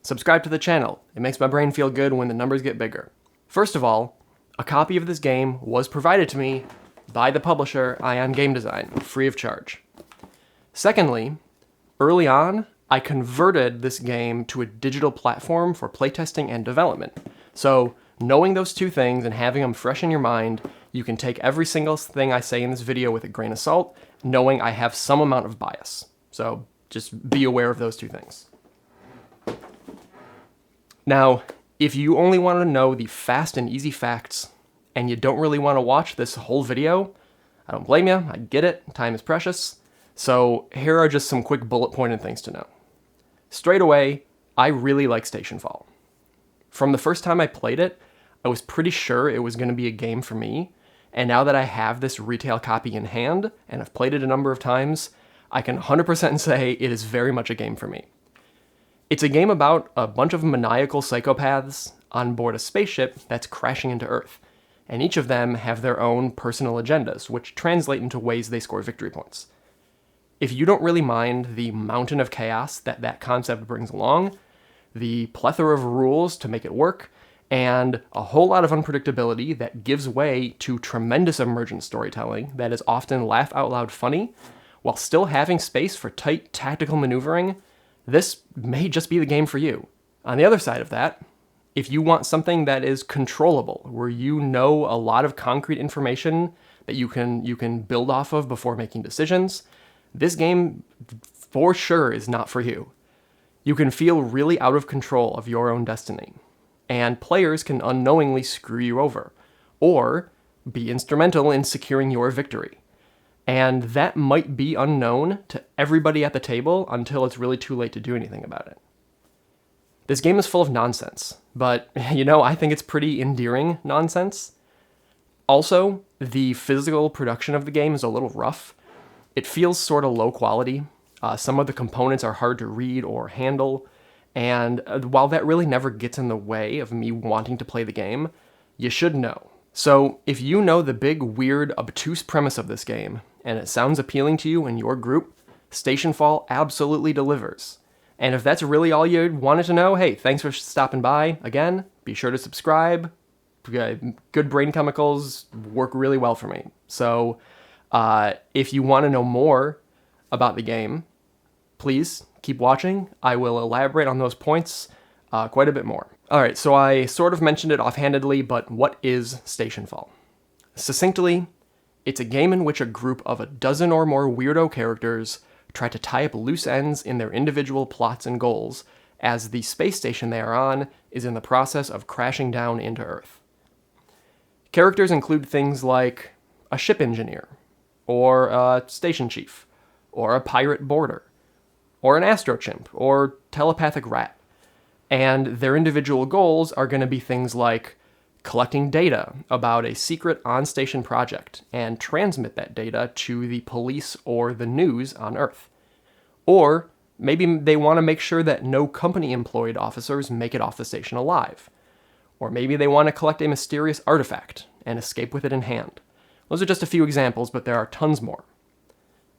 Subscribe to the channel. It makes my brain feel good when the numbers get bigger. First of all, a copy of this game was provided to me by the publisher, Ion Game Design, free of charge. Secondly, early on, I converted this game to a digital platform for playtesting and development. So, knowing those two things and having them fresh in your mind, you can take every single thing I say in this video with a grain of salt, knowing I have some amount of bias. So, just be aware of those two things. Now, if you only want to know the fast and easy facts, and you don't really want to watch this whole video, I don't blame you, I get it, time is precious. So here are just some quick bullet pointed things to know. Straight away, I really like STATIONFALL. From the first time I played it, I was pretty sure it was going to be a game for me, and now that I have this retail copy in hand, and I've played it a number of times, I can 100% say it is very much a game for me. It's a game about a bunch of maniacal psychopaths on board a spaceship that's crashing into Earth, and each of them have their own personal agendas, which translate into ways they score victory points. If you don't really mind the mountain of chaos that concept brings along, the plethora of rules to make it work, and a whole lot of unpredictability that gives way to tremendous emergent storytelling that is often laugh-out-loud funny, while still having space for tight tactical maneuvering, this may just be the game for you. On the other side of that, if you want something that is controllable, where you know a lot of concrete information that you can build off of before making decisions, this game for sure is not for you. You can feel really out of control of your own destiny, and players can unknowingly screw you over, or be instrumental in securing your victory. And that might be unknown to everybody at the table until it's really too late to do anything about it. This game is full of nonsense, but I think it's pretty endearing nonsense. Also, the physical production of the game is a little rough. It feels sort of low quality. Some of the components are hard to read or handle, and while that really never gets in the way of me wanting to play the game, you should know. So, if you know the big, weird, obtuse premise of this game, and it sounds appealing to you and your group, STATIONFALL absolutely delivers. And if that's really all you wanted to know, hey, thanks for stopping by. Again, be sure to subscribe. Good brain chemicals work really well for me. So, if you want to know more about the game, please keep watching. I will elaborate on those points quite a bit more. Alright, so I sort of mentioned it offhandedly, but what is STATIONFALL? Succinctly, it's a game in which a group of a dozen or more weirdo characters try to tie up loose ends in their individual plots and goals, as the space station they are on is in the process of crashing down into Earth. Characters include things like a ship engineer, or a station chief, or a pirate boarder, or an astrochimp, or telepathic rat. And their individual goals are going to be things like collecting data about a secret on-station project and transmit that data to the police or the news on Earth. Or maybe they want to make sure that no company-employed officers make it off the station alive. Or maybe they want to collect a mysterious artifact and escape with it in hand. Those are just a few examples, but there are tons more.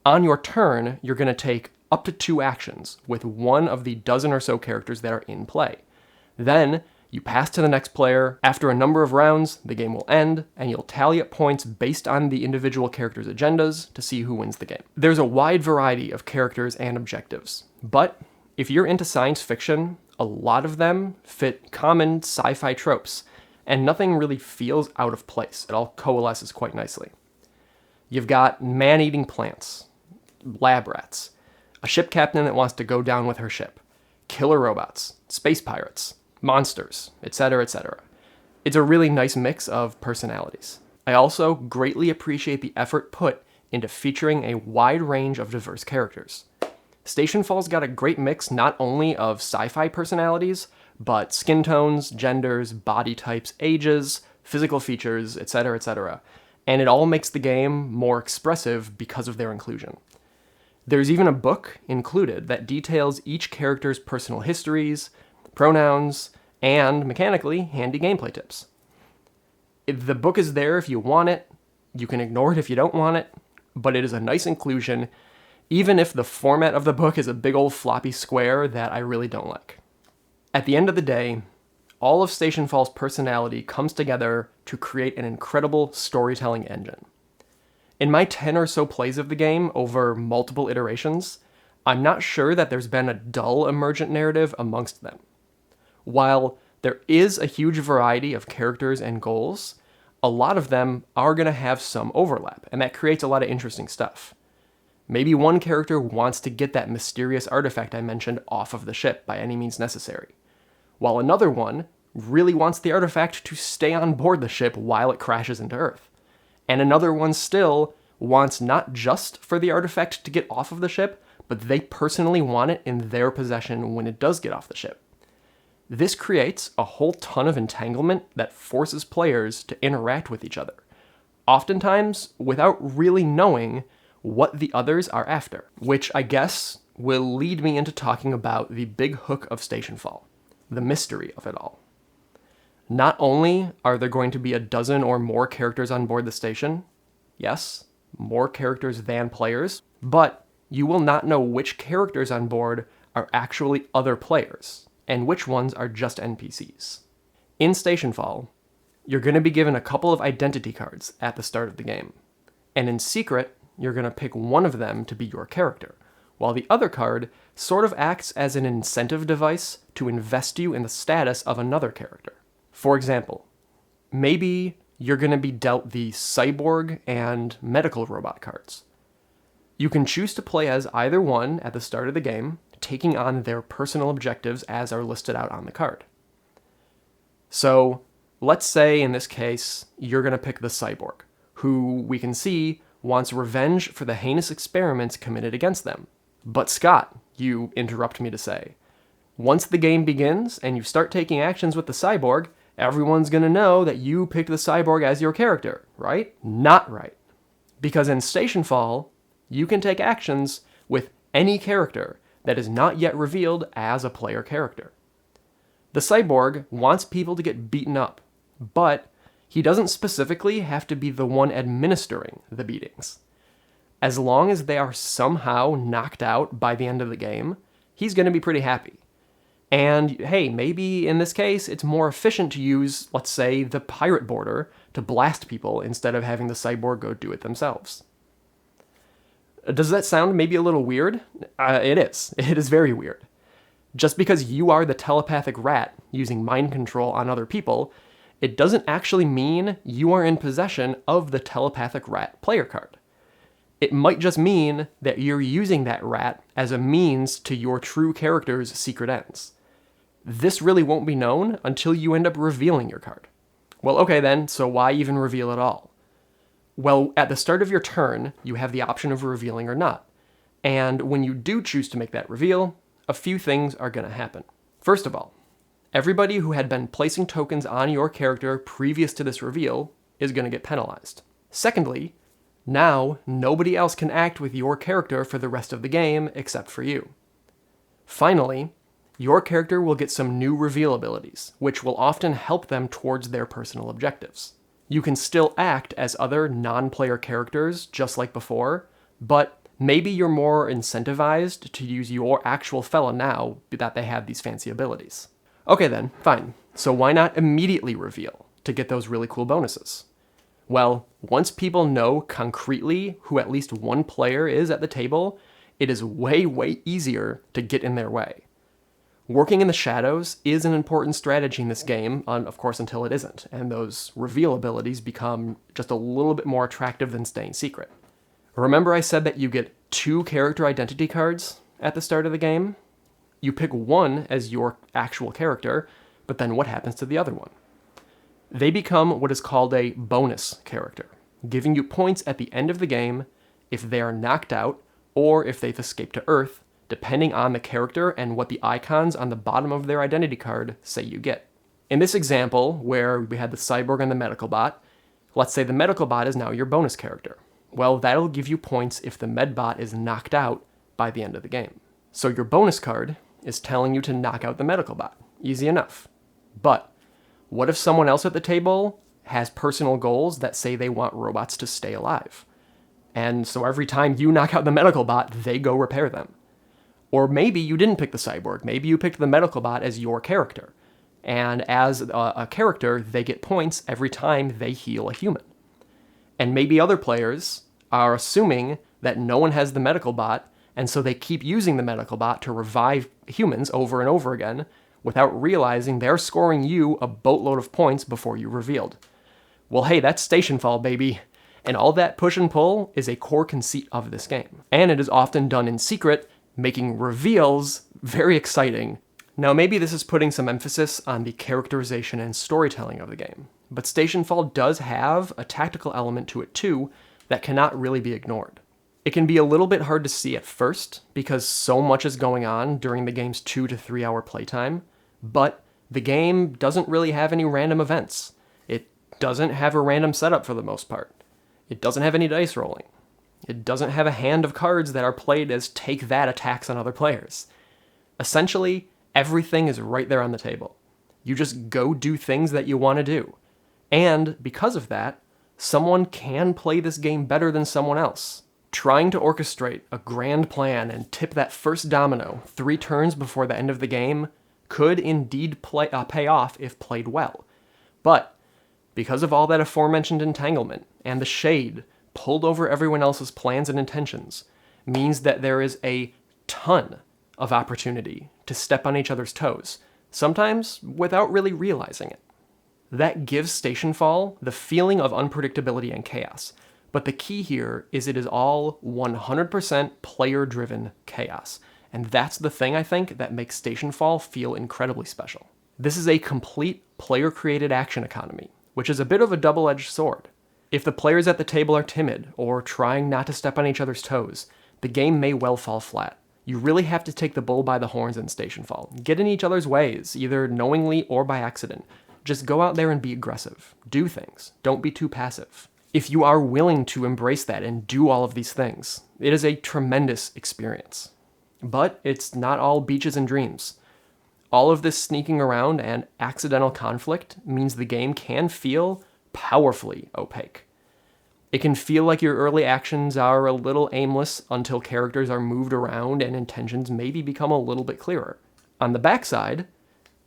On your turn, you're going to take up to 2 actions with one of the dozen or so characters that are in play. Then, you pass to the next player. After a number of rounds, the game will end, and you'll tally up points based on the individual characters' agendas to see who wins the game. There's a wide variety of characters and objectives, but if you're into science fiction, a lot of them fit common sci-fi tropes, and nothing really feels out of place. It all coalesces quite nicely. You've got man-eating plants, lab rats, a ship captain that wants to go down with her ship, killer robots, space pirates, monsters, etc., etc. It's a really nice mix of personalities. I also greatly appreciate the effort put into featuring a wide range of diverse characters. STATIONFALL's got a great mix not only of sci-fi personalities, but skin tones, genders, body types, ages, physical features, etc., etc. And it all makes the game more expressive because of their inclusion. There's even a book included that details each character's personal histories, pronouns, and, mechanically, handy gameplay tips. The book is there if you want it, you can ignore it if you don't want it, but it is a nice inclusion, even if the format of the book is a big old floppy square that I really don't like. At the end of the day, all of STATIONFALL's personality comes together to create an incredible storytelling engine. In my 10 or so plays of the game over multiple iterations, I'm not sure that there's been a dull emergent narrative amongst them. While there is a huge variety of characters and goals, a lot of them are going to have some overlap, and that creates a lot of interesting stuff. Maybe one character wants to get that mysterious artifact I mentioned off of the ship by any means necessary, while another one really wants the artifact to stay on board the ship while it crashes into Earth. And another one still wants not just for the artifact to get off of the ship, but they personally want it in their possession when it does get off the ship. This creates a whole ton of entanglement that forces players to interact with each other, oftentimes without really knowing what the others are after, which I guess will lead me into talking about the big hook of Stationfall, the mystery of it all. Not only are there going to be a dozen or more characters on board the station, yes, more characters than players, but you will not know which characters on board are actually other players, and which ones are just NPCs. In Stationfall, you're going to be given a couple of identity cards at the start of the game, and in secret, you're going to pick one of them to be your character, while the other card sort of acts as an incentive device to invest you in the status of another character. For example, maybe you're going to be dealt the cyborg and medical robot cards. You can choose to play as either one at the start of the game, taking on their personal objectives as are listed out on the card. So, let's say in this case, you're going to pick the cyborg, who we can see wants revenge for the heinous experiments committed against them. But Scott, you interrupt me to say, once the game begins and you start taking actions with the cyborg, everyone's going to know that you picked the cyborg as your character, right? Not right. Because in Stationfall, you can take actions with any character that is not yet revealed as a player character. The cyborg wants people to get beaten up, but he doesn't specifically have to be the one administering the beatings. As long as they are somehow knocked out by the end of the game, he's going to be pretty happy. And hey, maybe in this case, it's more efficient to use, let's say, the pirate boarder to blast people instead of having the cyborg go do it themselves. Does that sound maybe a little weird? It is. It is very weird. Just because you are the telepathic rat using mind control on other people, it doesn't actually mean you are in possession of the telepathic rat player card. It might just mean that you're using that rat as a means to your true character's secret ends. This really won't be known until you end up revealing your card. Well, okay then, so why even reveal at all? Well, at the start of your turn, you have the option of revealing or not. And when you do choose to make that reveal, a few things are going to happen. First of all, everybody who had been placing tokens on your character previous to this reveal is going to get penalized. Secondly, now nobody else can act with your character for the rest of the game except for you. Finally, your character will get some new reveal abilities, which will often help them towards their personal objectives. You can still act as other non-player characters just like before, but maybe you're more incentivized to use your actual fella now that they have these fancy abilities. Okay then, fine. So why not immediately reveal to get those really cool bonuses? Well, once people know concretely who at least one player is at the table, it is way, way easier to get in their way. Working in the shadows is an important strategy in this game, of course until it isn't, and those reveal abilities become just a little bit more attractive than staying secret. Remember I said that you get 2 character identity cards at the start of the game? You pick one as your actual character, but then what happens to the other one? They become what is called a bonus character, giving you points at the end of the game if they are knocked out or if they've escaped to Earth, depending on the character and what the icons on the bottom of their identity card say you get. In this example, where we had the cyborg and the medical bot, let's say the medical bot is now your bonus character. Well, that'll give you points if the medbot is knocked out by the end of the game. So your bonus card is telling you to knock out the medical bot. Easy enough. But what if someone else at the table has personal goals that say they want robots to stay alive? And so every time you knock out the medical bot, they go repair them. Or maybe you didn't pick the cyborg. Maybe you picked the medical bot as your character. And as a character, they get points every time they heal a human. And maybe other players are assuming that no one has the medical bot, and so they keep using the medical bot to revive humans over and over again without realizing they're scoring you a boatload of points before you revealed. Well, hey, that's STATIONFALL, baby. And all that push and pull is a core conceit of this game. And it is often done in secret, making reveals very exciting. Now, maybe this is putting some emphasis on the characterization and storytelling of the game, but STATIONFALL does have a tactical element to it too that cannot really be ignored. It can be a little bit hard to see at first because so much is going on during the game's 2 to 3 hour playtime, but the game doesn't really have any random events. It doesn't have a random setup for the most part. It doesn't have any dice rolling. It doesn't have a hand of cards that are played as take-that attacks on other players. Essentially, everything is right there on the table. You just go do things that you want to do. And because of that, someone can play this game better than someone else. Trying to orchestrate a grand plan and tip that first domino 3 turns before the end of the game could indeed pay off if played well. But because of all that aforementioned entanglement and the shade pulled over everyone else's plans and intentions, means that there is a ton of opportunity to step on each other's toes, sometimes without really realizing it. That gives STATIONFALL the feeling of unpredictability and chaos, but the key here is it is all 100% player-driven chaos, and that's the thing I think that makes STATIONFALL feel incredibly special. This is a complete player-created action economy, which is a bit of a double-edged sword. If the players at the table are timid or trying not to step on each other's toes, the game may well fall flat. You really have to take the bull by the horns in STATIONFALL. Get in each other's ways, either knowingly or by accident. Just go out there and be aggressive. Do things. Don't be too passive. If you are willing to embrace that and do all of these things, it is a tremendous experience. But it's not all beaches and dreams. All of this sneaking around and accidental conflict means the game can feel powerfully opaque. It can feel like your early actions are a little aimless until characters are moved around and intentions maybe become a little bit clearer. On the backside,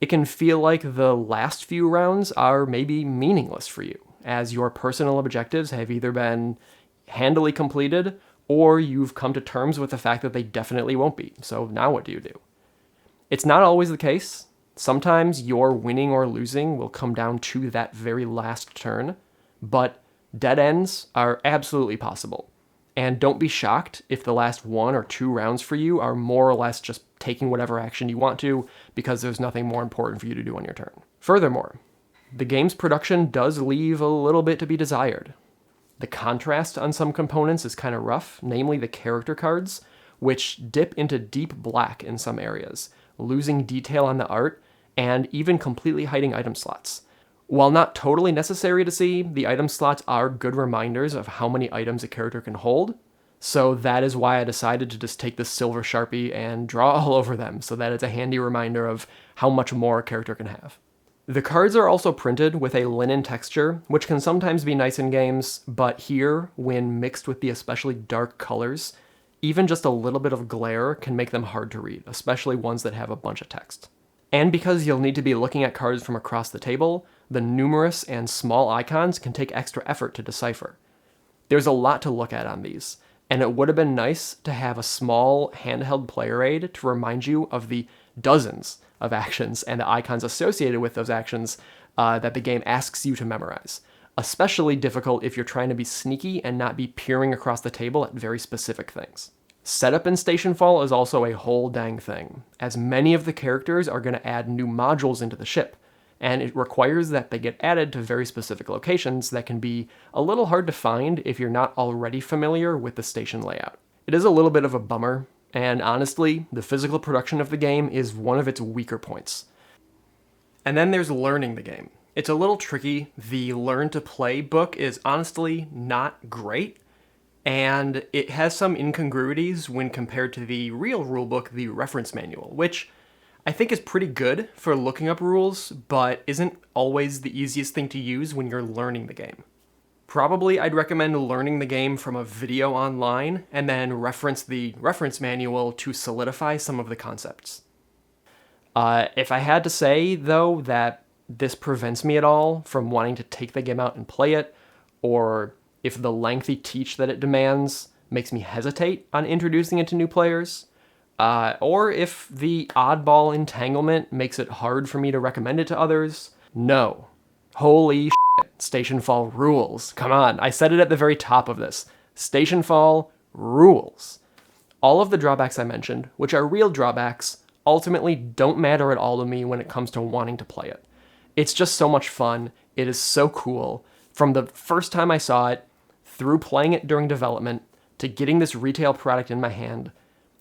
it can feel like the last few rounds are maybe meaningless for you, as your personal objectives have either been handily completed or you've come to terms with the fact that they definitely won't be. So now what do you do? It's not always the case. Sometimes your winning or losing will come down to that very last turn, but dead ends are absolutely possible. And don't be shocked if the last 1 or 2 rounds for you are more or less just taking whatever action you want to because there's nothing more important for you to do on your turn. Furthermore, the game's production does leave a little bit to be desired. The contrast on some components is kind of rough, namely the character cards, which dip into deep black in some areas, losing detail on the art, and even completely hiding item slots. While not totally necessary to see, the item slots are good reminders of how many items a character can hold, so that is why I decided to just take this silver Sharpie and draw all over them, so that it's a handy reminder of how much more a character can have. The cards are also printed with a linen texture, which can sometimes be nice in games, but here, when mixed with the especially dark colors, even just a little bit of glare can make them hard to read, especially ones that have a bunch of text. And because you'll need to be looking at cards from across the table, the numerous and small icons can take extra effort to decipher. There's a lot to look at on these, and it would have been nice to have a small handheld player aid to remind you of the dozens of actions and the icons associated with those actions that the game asks you to memorize. Especially difficult if you're trying to be sneaky and not be peering across the table at very specific things. Setup in STATIONFALL is also a whole dang thing, as many of the characters are going to add new modules into the ship, and it requires that they get added to very specific locations that can be a little hard to find if you're not already familiar with the station layout. It is a little bit of a bummer, and honestly, the physical production of the game is one of its weaker points. And then there's learning the game. It's a little tricky. The Learn to Play book is honestly not great, and it has some incongruities when compared to the real rulebook, the reference manual, which I think is pretty good for looking up rules, but isn't always the easiest thing to use when you're learning the game. Probably I'd recommend learning the game from a video online and then reference the reference manual to solidify some of the concepts. If I had to say, though, that this prevents me at all from wanting to take the game out and play it, or if the lengthy teach that it demands makes me hesitate on introducing it to new players, or if the oddball entanglement makes it hard for me to recommend it to others, no. Holy shit, STATIONFALL rules. Come on, I said it at the very top of this. STATIONFALL rules. All of the drawbacks I mentioned, which are real drawbacks, ultimately don't matter at all to me when it comes to wanting to play it. It's just so much fun. It is so cool. From the first time I saw it, through playing it during development, to getting this retail product in my hand,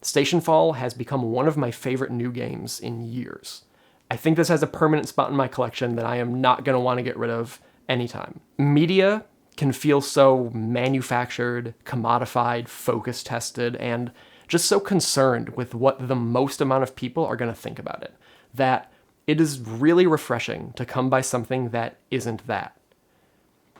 STATIONFALL has become one of my favorite new games in years. I think this has a permanent spot in my collection that I am not going to want to get rid of anytime. Media can feel so manufactured, commodified, focus tested, and just so concerned with what the most amount of people are going to think about it, that it is really refreshing to come by something that isn't that.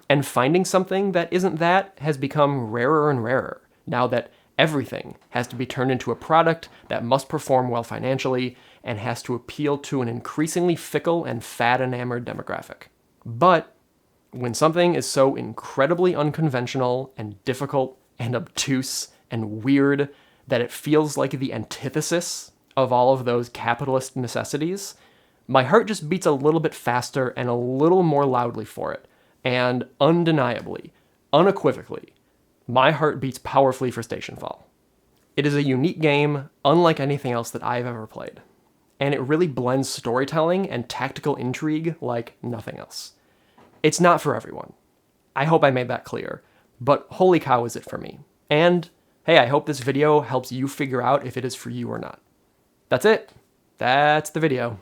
And finding something that isn't that has become rarer and rarer, now that everything has to be turned into a product that must perform well financially and has to appeal to an increasingly fickle and fad-enamored demographic. But when something is so incredibly unconventional and difficult and obtuse and weird that it feels like the antithesis of all of those capitalist necessities, my heart just beats a little bit faster and a little more loudly for it. And undeniably, unequivocally, my heart beats powerfully for STATIONFALL. It is a unique game, unlike anything else that I've ever played. And it really blends storytelling and tactical intrigue like nothing else. It's not for everyone. I hope I made that clear, but holy cow is it for me. And hey, I hope this video helps you figure out if it is for you or not. That's it. That's the video.